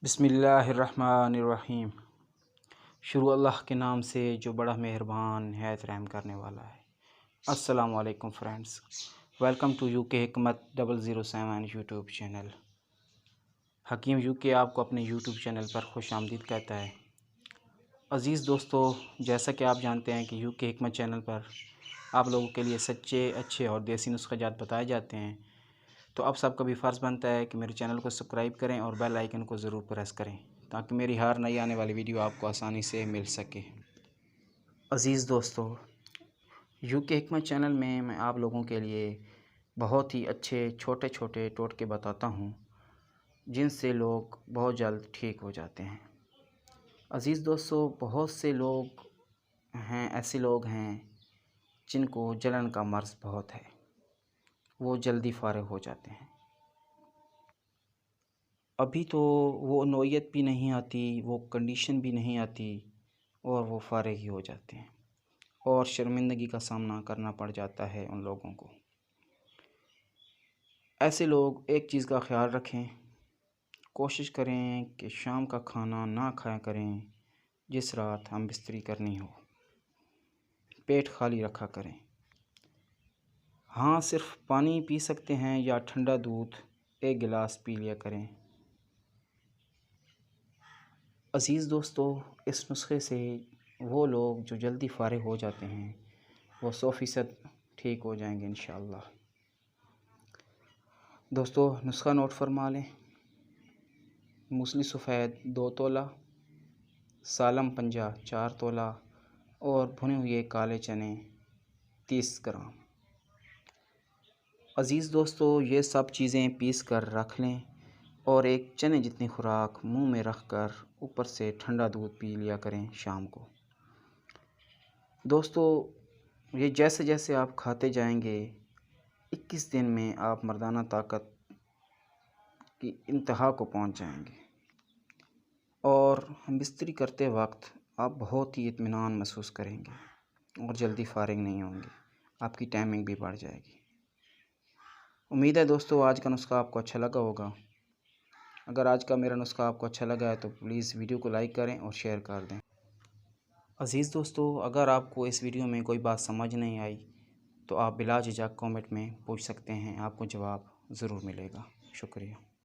बिस्मिल्लाहिर्रहमानिर्रहीम। शुरू अल्लाह के नाम से जो बड़ा मेहरबान निहायत रहम करने वाला है। अस्सलामु अलैकुम फ्रेंड्स, वेलकम टू यूके हिकमत 007 यूट्यूब चैनल। हकीम यूके आपको अपने यूट्यूब चैनल पर खुश आमदीद कहता है। अज़ीज़ दोस्तों, जैसा कि आप जानते हैं कि यूके हिकमत चैनल पर आप लोगों के लिए सच्चे, अच्छे और देसी नुस्ख़ाजात बताए जाते हैं। तो अब सबका भी फ़र्ज़ बनता है कि मेरे चैनल को सब्सक्राइब करें और बेल आइकन को ज़रूर प्रेस करें ताकि मेरी हर नई आने वाली वीडियो आपको आसानी से मिल सके। अज़ीज़ दोस्तों, यूके हिकमत चैनल में मैं आप लोगों के लिए बहुत ही अच्छे छोटे छोटे टोटके बताता हूँ जिनसे लोग बहुत जल्द ठीक हो जाते हैं। अज़ीज़ दोस्तों, बहुत से लोग हैं, ऐसे लोग हैं जिनको जलन का मर्ज़ बहुत है, वो जल्दी फ़ारिग हो जाते हैं। अभी तो वो नौयत भी नहीं आती, वो कंडीशन भी नहीं आती और वो फ़ारिग ही हो जाते हैं और शर्मिंदगी का सामना करना पड़ जाता है उन लोगों को। ऐसे लोग एक चीज़ का ख़्याल रखें, कोशिश करें कि शाम का खाना ना खाया करें जिस रात हम बिस्तरी करनी हो। पेट खाली रखा करें। हाँ, सिर्फ़ पानी पी सकते हैं या ठंडा दूध 1 गिलास पी लिया करें। अज़ीज़ दोस्तों, इस नुस्खे से वो लोग जो जल्दी फ़ारिग हो जाते हैं वो 100% ठीक हो जाएंगे इंशाअल्लाह। दोस्तों, नुस्खा नोट फरमा लें। मूसली सफ़ेद 2 तोला, सालम पंजा 4 तोला और भुने हुए काले चने 30 ग्राम। अज़ीज़ दोस्तों, ये सब चीज़ें पीस कर रख लें और एक चने जितनी खुराक मुंह में रख कर ऊपर से ठंडा दूध पी लिया करें शाम को। दोस्तों, ये जैसे जैसे आप खाते जाएंगे 21 दिन में आप मर्दाना ताकत की इंतहा को पहुंच जाएंगे और हम बिस्तरी करते वक्त आप बहुत ही इत्मीनान महसूस करेंगे और जल्दी फ़ारिग नहीं होंगे, आपकी टाइमिंग भी बढ़ जाएगी। उम्मीद है दोस्तों आज का नुस्खा आपको अच्छा लगा होगा। अगर आज का मेरा नुस्खा आपको अच्छा लगा है तो प्लीज़ वीडियो को लाइक करें और शेयर कर दें। अज़ीज़ दोस्तों, अगर आपको इस वीडियो में कोई बात समझ नहीं आई तो आप बिला झिझक कमेंट में पूछ सकते हैं, आपको जवाब ज़रूर मिलेगा। शुक्रिया।